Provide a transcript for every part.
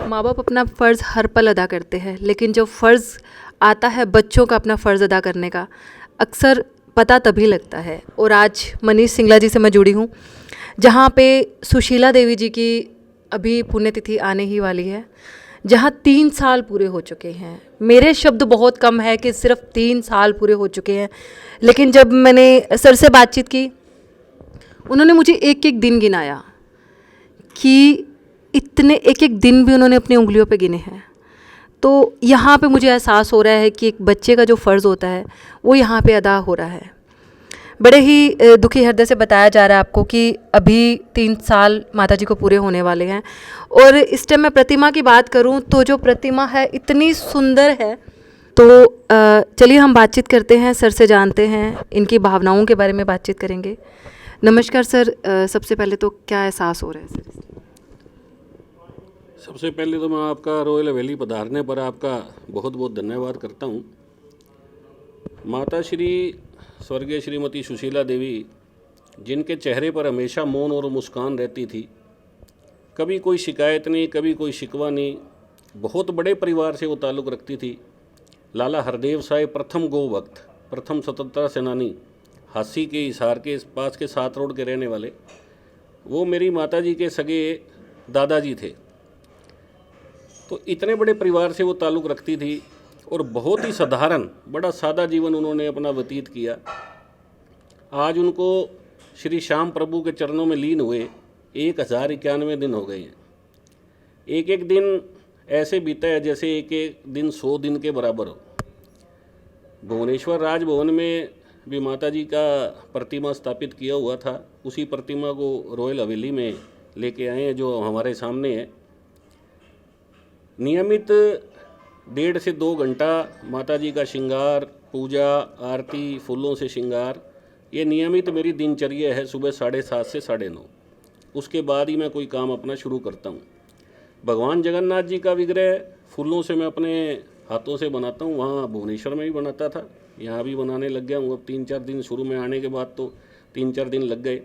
माँ बाप अपना फ़र्ज़ हर पल अदा करते हैं, लेकिन जब फ़र्ज़ आता है बच्चों का अपना फ़र्ज़ अदा करने का, अक्सर पता तभी लगता है। और आज मनीष सिंगला जी से मैं जुड़ी हूँ, जहाँ पे सुशीला देवी जी की अभी पुण्यतिथि आने ही वाली है, जहाँ 3 साल पूरे हो चुके हैं। मेरे शब्द बहुत कम है कि सिर्फ 3 साल पूरे हो चुके हैं, लेकिन जब मैंने सर से बातचीत की, उन्होंने मुझे एक एक दिन गिनाया कि इतने एक एक दिन भी उन्होंने अपनी उंगलियों पे गिने हैं। तो यहाँ पे मुझे एहसास हो रहा है कि एक बच्चे का जो फ़र्ज़ होता है वो यहाँ पे अदा हो रहा है। बड़े ही दुखी हृदय से बताया जा रहा है आपको कि अभी 3 साल माताजी को पूरे होने वाले हैं। और इस टाइम मैं प्रतिमा की बात करूँ तो जो प्रतिमा है इतनी सुंदर है। तो चलिए हम बातचीत करते हैं, सर से जानते हैं, इनकी भावनाओं के बारे में बातचीत करेंगे। नमस्कार सर, सबसे पहले तो क्या एहसास हो रहा है सर? सबसे पहले तो मैं आपका रॉयल हवेली पधारने पर आपका बहुत बहुत धन्यवाद करता हूँ। माता श्री स्वर्गीय श्रीमती सुशीला देवी, जिनके चेहरे पर हमेशा मौन और मुस्कान रहती थी, कभी कोई शिकायत नहीं, कभी कोई शिकवा नहीं, बहुत बड़े परिवार से वो ताल्लुक़ रखती थी। लाला हरदेव साहब प्रथम गौ भक्त, प्रथम स्वतंत्रता सेनानी, हासी के हिसार के पास के 7 रोड के रहने वाले, वो मेरी माता जी के सगे दादाजी थे। तो इतने बड़े परिवार से वो ताल्लुक़ रखती थी और बहुत ही साधारण, बड़ा सादा जीवन उन्होंने अपना व्यतीत किया। आज उनको श्री श्याम प्रभु के चरणों में लीन हुए 1091 दिन हो गए हैं। एक एक दिन ऐसे बीता है जैसे एक एक दिन 100 दिन के बराबर हो। भुवनेश्वर राजभवन में भी माता जी का प्रतिमा स्थापित किया हुआ था, उसी प्रतिमा को रॉयल हवेली में लेके आए हैं जो हमारे सामने है। नियमित 1.5 से 2 घंटा माता जी का श्रृंगार, पूजा, आरती, फूलों से श्रृंगार, ये नियमित मेरी दिनचर्या है। सुबह 7:30 से 9:30, उसके बाद ही मैं कोई काम अपना शुरू करता हूँ। भगवान जगन्नाथ जी का विग्रह फूलों से मैं अपने हाथों से बनाता हूँ। वहाँ भुवनेश्वर में भी बनाता था, यहाँ भी बनाने लग गया हूँ। अब 3-4 दिन, शुरू में आने के बाद तो 3-4 दिन लग गए।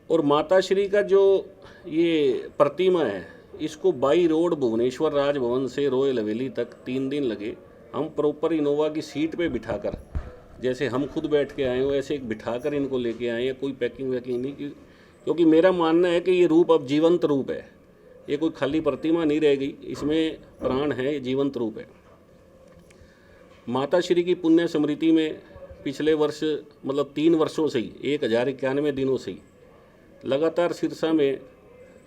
और माता श्री का जो ये प्रतिमा है, इसको बाई रोड भुवनेश्वर राजभवन से रॉयल हवेली तक 3 दिन लगे। हम प्रॉपर इनोवा की सीट पे बिठाकर, जैसे हम खुद बैठ के आए हो ऐसे एक बिठाकर इनको लेके आए हैं। कोई पैकिंग वैकिंग नहीं की, क्योंकि मेरा मानना है कि ये रूप अब जीवंत रूप है। ये कोई खाली प्रतिमा नहीं रह गई, इसमें प्राण है, ये जीवंत रूप है। माता श्री की पुण्य स्मृति में पिछले वर्ष, मतलब 3 वर्षों से ही, 1091 दिनों से ही लगातार सिरसा में,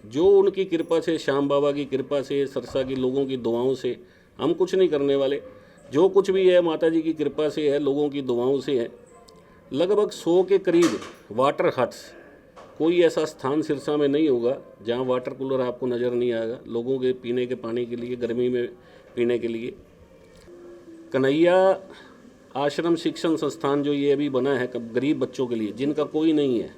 जो उनकी कृपा से, श्याम बाबा की कृपा से, सिरसा की लोगों की दुआओं से, हम कुछ नहीं करने वाले, जो कुछ भी है माता जी की कृपा से है, लोगों की दुआओं से है। लगभग 100 के करीब वाटर हट्स, कोई ऐसा स्थान सिरसा में नहीं होगा जहां वाटर कूलर आपको नज़र नहीं आएगा, लोगों के पीने के पानी के लिए, गर्मी में पीने के लिए। कन्हैया आश्रम शिक्षण संस्थान जो ये अभी बना है गरीब बच्चों के लिए, जिनका कोई नहीं है,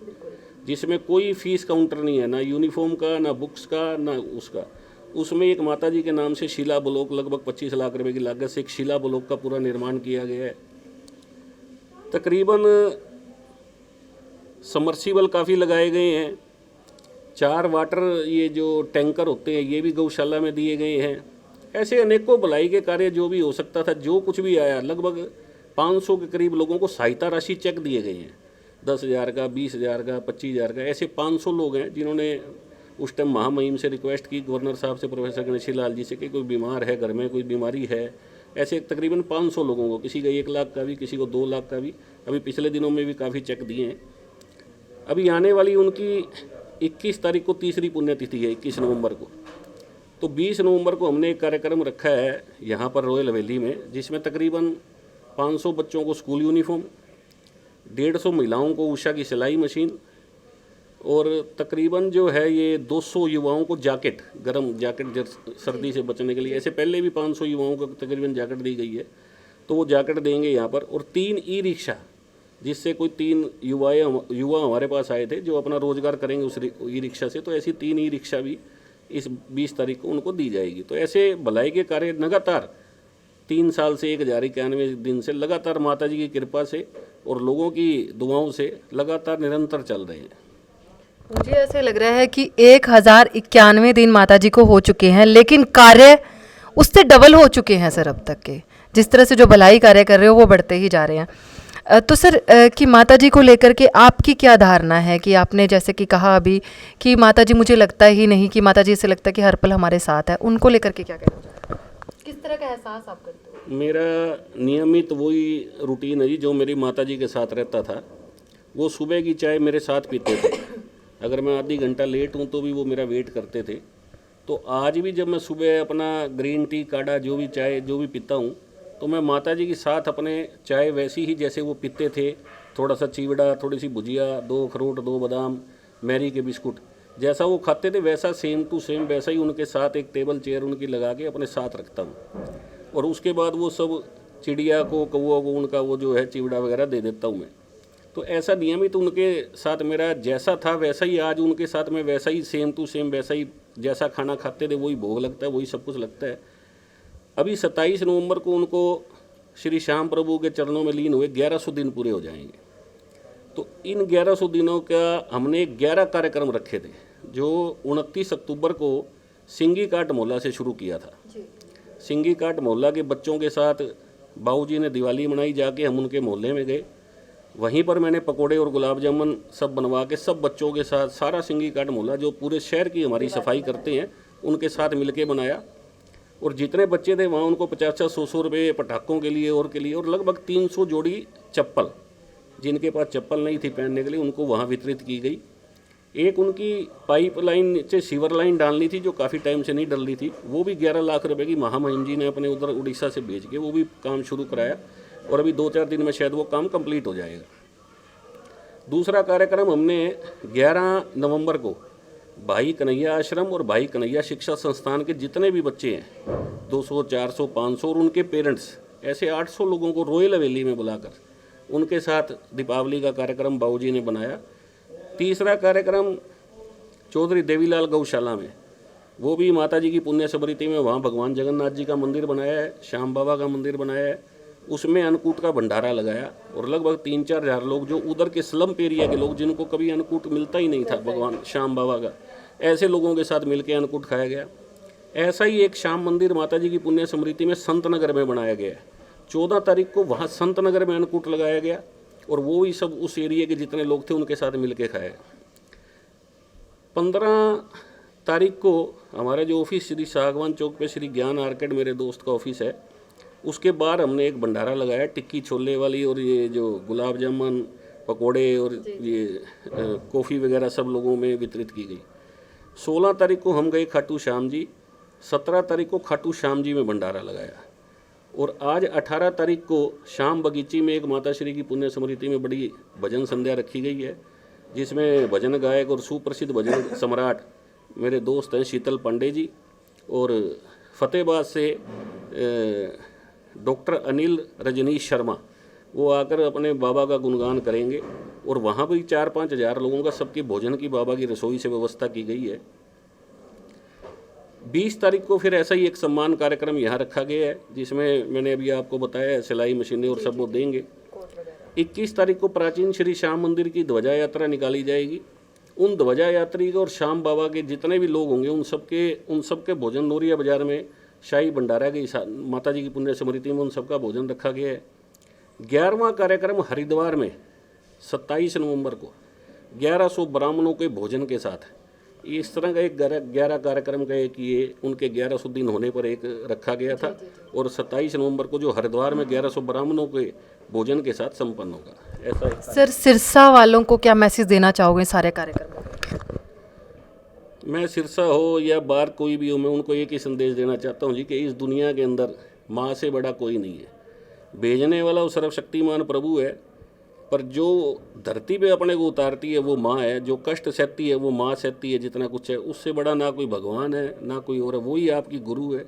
जिसमें कोई फीस काउंटर नहीं है, ना यूनिफॉर्म का, ना बुक्स का, ना उसका, उसमें एक माता जी के नाम से शिला ब्लॉक, लगभग 25 लाख रुपए की लागत से एक शिला ब्लॉक का पूरा निर्माण किया गया है। तकरीबन समर्सिबल काफ़ी लगाए गए हैं। 4 वाटर ये जो टैंकर होते हैं ये भी गौशाला में दिए गए हैं। ऐसे अनेकों भलाई के कार्य जो भी हो सकता था, जो कुछ भी आया, लगभग 500 के करीब लोगों को सहायता राशि चेक दिए गए हैं। 10,000 का, 20,000 का, 25,000 का, ऐसे 500 लोग हैं जिन्होंने उस टाइम महामहिम से रिक्वेस्ट की, गवर्नर साहब से, प्रोफेसर गणेशी लाल जी से, कि कोई बीमार है, घर में कोई बीमारी है। ऐसे तकरीबन 500 लोगों को, किसी का 1 लाख का भी, किसी को 2 लाख का भी, अभी पिछले दिनों में भी काफ़ी चेक दिए हैं। अभी आने वाली उनकी 21 तारीख को तीसरी पुण्यतिथि है, 21 नवंबर को। तो 20 नवंबर को हमने एक कार्यक्रम रखा है यहाँ पर रॉयल हवेली में, जिसमें तकरीबन 500 बच्चों को स्कूल यूनिफॉर्म, 150 महिलाओं को उषा की सिलाई मशीन, और तकरीबन जो है ये 200 युवाओं को जैकेट, गर्म जैकेट, सर्दी से बचने के लिए। ऐसे पहले भी 500 युवाओं को तकरीबन जैकेट दी गई है, तो वो जैकेट देंगे यहाँ पर। और 3 ई-रिक्शा, जिससे कोई 3 युवा हमारे पास आए थे जो अपना रोजगार करेंगे उस ई-रिक्शा से, तो ऐसी 3 ई-रिक्शा भी इस 20 तारीख को उनको दी जाएगी। तो ऐसे भलाई के कार्य लगातार 3 साल से 1091 दिन से लगातार माता जी की कृपा से और लोगों की दुआओं से लगातार निरंतर चल रहे हैं। मुझे ऐसे लग रहा है कि 1091 दिन माता जी को हो चुके हैं, लेकिन कार्य उससे डबल हो चुके हैं सर अब तक के। जिस तरह से जो भलाई कार्य कर रहे हो वो बढ़ते ही जा रहे हैं। तो सर कि माता जी को लेकर के आपकी क्या धारणा है? कि आपने जैसे कि कहा अभी कि माता जी, मुझे लगता ही नहीं कि माता जी, से लगता है कि हर पल हमारे साथ है, उनको लेकर के क्या कहना चाहते हैं? किस तरह का एहसास आप करते हो? मेरा नियमित वही रूटीन है जी जो मेरी माता जी के साथ रहता था। वो सुबह की चाय मेरे साथ पीते थे। अगर मैं आधी घंटा लेट हूँ तो भी वो मेरा वेट करते थे। तो आज भी जब मैं सुबह अपना ग्रीन टी, काढ़ा, जो भी चाय जो भी पीता हूँ, तो मैं माता जी के साथ अपने चाय वैसी ही जैसे वो पीते थे, थोड़ा सा चिवड़ा, थोड़ी सी भुजिया, 2 अखरोट, 2 बादाम, मैरी के बिस्कुट, जैसा वो खाते थे वैसा सेम टू सेम वैसा ही उनके साथ एक टेबल चेयर उनकी लगा के अपने साथ रखता हूँ। और उसके बाद वो सब चिड़िया को, कौवा को उनका वो जो है चिवड़ा वगैरह दे देता हूँ मैं। तो ऐसा नियमित उनके साथ मेरा जैसा था वैसा ही आज उनके साथ मैं वैसा ही सेम टू सेम वैसा ही जैसा खाना खाते थे वही भोग लगता है, वही सब कुछ लगता है। अभी 27 नवंबर को उनको श्री श्याम प्रभु के चरणों में लीन हुए 1100 दिन पूरे हो जाएंगे। तो इन 1100 दिनों का हमने 11 कार्यक्रम रखे थे जो 29 अक्टूबर को सिंगी काट मोहल्ला से शुरू किया था। सिंगी काट मोहल्ला के बच्चों के साथ बाबूजी ने दिवाली मनाई, जाके हम उनके मोहल्ले में गए। वहीं पर मैंने पकोड़े और गुलाब जामुन सब बनवा के सब बच्चों के साथ सारा सिंगी काट मोहल्ला जो पूरे शहर की हमारी सफाई करते हैं उनके साथ मिलके बनाया। और जितने बच्चे थे वहाँ उनको 50-100 रुपये पटाखों के लिए और के लिए, और लगभग 300 जोड़ी चप्पल, जिनके पास चप्पल नहीं थी पहनने के लिए, उनको वहाँ वितरित की गई। एक उनकी पाइपलाइन नीचे सीवर लाइन डालनी थी जो काफ़ी टाइम से नहीं डल रही थी, वो भी 11 लाख रुपए की महामहिम जी ने अपने उधर उड़ीसा से भेज के वो भी काम शुरू कराया और अभी 2-4 दिन में शायद वो काम कंप्लीट हो जाएगा। दूसरा कार्यक्रम हमने 11 नवंबर को भाई कन्हैया आश्रम और भाई कन्हैया शिक्षा संस्थान के जितने भी बच्चे हैं 200, 400, 500 और उनके पेरेंट्स, ऐसे 800 लोगों को रॉयल हवेली में बुलाकर उनके साथ दीपावली का कार्यक्रम बाबूजी ने बनाया। तीसरा कार्यक्रम चौधरी देवीलाल गौशाला में, वो भी माता जी की पुण्य स्मृति में, वहाँ भगवान जगन्नाथ जी का मंदिर बनाया है, श्याम बाबा का मंदिर बनाया है, उसमें अन्नकूट का भंडारा लगाया और लगभग 3-4 हज़ार लोग जो उधर के स्लम एरिया के लोग जिनको कभी अन्नकूट मिलता ही नहीं था भगवान श्याम बाबा का, ऐसे लोगों के साथ मिलकर अन्नकूट खाया गया। ऐसा ही एक श्याम मंदिर माता जी की पुण्य स्मृति में संत नगर में बनाया गया है। 14 तारीख को वहाँ संत नगर में अन्नकूट लगाया गया और वो ही सब उस एरिया के जितने लोग थे उनके साथ मिल के खाया। 15 तारीख को हमारा जो ऑफिस श्री सागवान चौक पे श्री ज्ञान आर्केड मेरे दोस्त का ऑफिस है, उसके बाहर हमने एक भंडारा लगाया, टिक्की छोले वाली और ये जो गुलाब जामुन, पकोड़े और ये कॉफ़ी वगैरह सब लोगों में वितरित की गई। 16 तारीख को हम गए खाटू श्याम जी, 17 तारीख को खाटू श्याम जी में भंडारा लगाया और आज 18 तारीख को शाम बगीची में एक माता श्री की पुण्य स्मृति में बड़ी भजन संध्या रखी गई है, जिसमें भजन गायक और सुप्रसिद्ध भजन सम्राट मेरे दोस्त हैं शीतल पांडे जी और फतेहबाद से डॉक्टर अनिल रजनीश शर्मा, वो आकर अपने बाबा का गुणगान करेंगे और वहाँ भी 4-5 हज़ार लोगों का सबके भोजन की बाबा की रसोई से व्यवस्था की गई है। 20 तारीख को फिर ऐसा ही एक सम्मान कार्यक्रम यहाँ रखा गया है जिसमें मैंने अभी आपको बताया सिलाई मशीनें और सब वो देंगे। 21 तारीख को प्राचीन श्री श्याम मंदिर की ध्वजा यात्रा निकाली जाएगी। उन ध्वजा यात्री और श्याम बाबा के जितने भी लोग होंगे उन सबके भोजन नोरिया बाजार में शाही भंडारा की माता जी की पुण्य स्मृति में उन सबका भोजन रखा गया है। 11वां कार्यक्रम हरिद्वार में 27 नवंबर को 1100 ब्राह्मणों के भोजन के साथ, इस तरह का एक 11 कार्यक्रम का एक ये उनके 1100 दिन होने पर एक रखा गया था और 27 नवंबर को जो हरिद्वार में 1100 ब्राह्मणों के भोजन के साथ संपन्न होगा। ऐसा सर सिरसा वालों को क्या मैसेज देना चाहोगे सारे कार्यक्रम? मैं सिरसा हो या बाहर कोई भी हो, मैं उनको एक ही संदेश देना चाहता हूँ जी कि इस दुनिया के अंदर माँ से बड़ा कोई नहीं है। भेजने वाला वो सर्वशक्तिमान प्रभु है, पर जो धरती पे अपने को उतारती है वो माँ है, जो कष्ट सहती है वो माँ सहती है। जितना कुछ है उससे बड़ा ना कोई भगवान है ना कोई और है। वही आपकी गुरु है,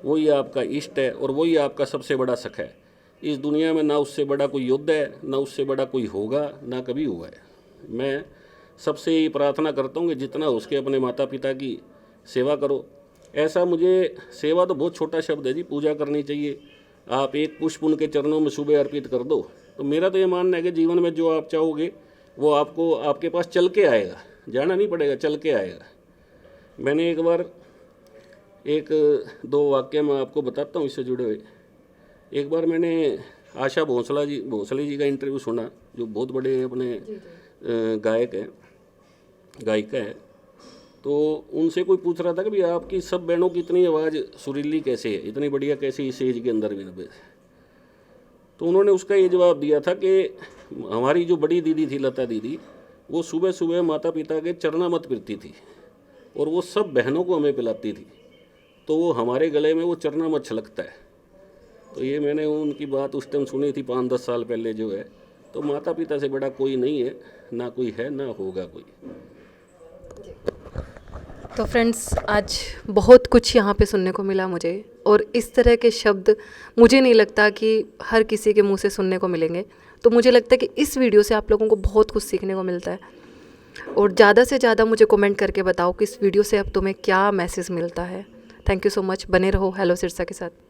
वही आपका इष्ट है और वही आपका सबसे बड़ा सख है। इस दुनिया में ना उससे बड़ा कोई योद्धा है, ना उससे बड़ा कोई होगा, ना कभी हुआ है। मैं सबसे ही प्रार्थना करता हूँ कि जितना उसके अपने माता पिता की सेवा करो। ऐसा मुझे सेवा तो बहुत छोटा शब्द है जी, पूजा करनी चाहिए। आप एक पुष्प उनके चरणों में सुबह अर्पित कर दो तो मेरा तो ये मानना है कि जीवन में जो आप चाहोगे वो आपको आपके पास चल के आएगा। जाना नहीं पड़ेगा, चल के आएगा। मैंने एक बार एक दो वाक्य मैं आपको बताता हूँ इससे जुड़े हुए। एक बार मैंने आशा भोसले जी का इंटरव्यू सुना, जो बहुत बड़े अपने गायक हैं, गायिका है। तो उनसे कोई पूछ रहा था कि भाई आपकी सब बहनों की इतनी आवाज़ सुरीली कैसे है, इतनी बढ़िया कैसे इस एज के अंदर भी 90। तो उन्होंने उसका ये जवाब दिया था कि हमारी जो बड़ी दीदी थी, लता दीदी, वो सुबह सुबह माता पिता के चरणामृत पीती थी और वो सब बहनों को हमें पिलाती थी, तो वो हमारे गले में वो चरणामृत छलकता है। तो ये मैंने उनकी बात उस टाइम सुनी थी 5-10 साल पहले जो है। तो माता पिता से बड़ा कोई नहीं है, ना कोई है ना होगा कोई। तो फ्रेंड्स, आज बहुत कुछ यहाँ पे सुनने को मिला मुझे, और इस तरह के शब्द मुझे नहीं लगता कि हर किसी के मुंह से सुनने को मिलेंगे। तो मुझे लगता है कि इस वीडियो से आप लोगों को बहुत कुछ सीखने को मिलता है। और ज़्यादा से ज़्यादा मुझे कमेंट करके बताओ कि इस वीडियो से अब तुम्हें क्या मैसेज मिलता है। Thank you so much. बने रहो हेलो सिरसा के साथ।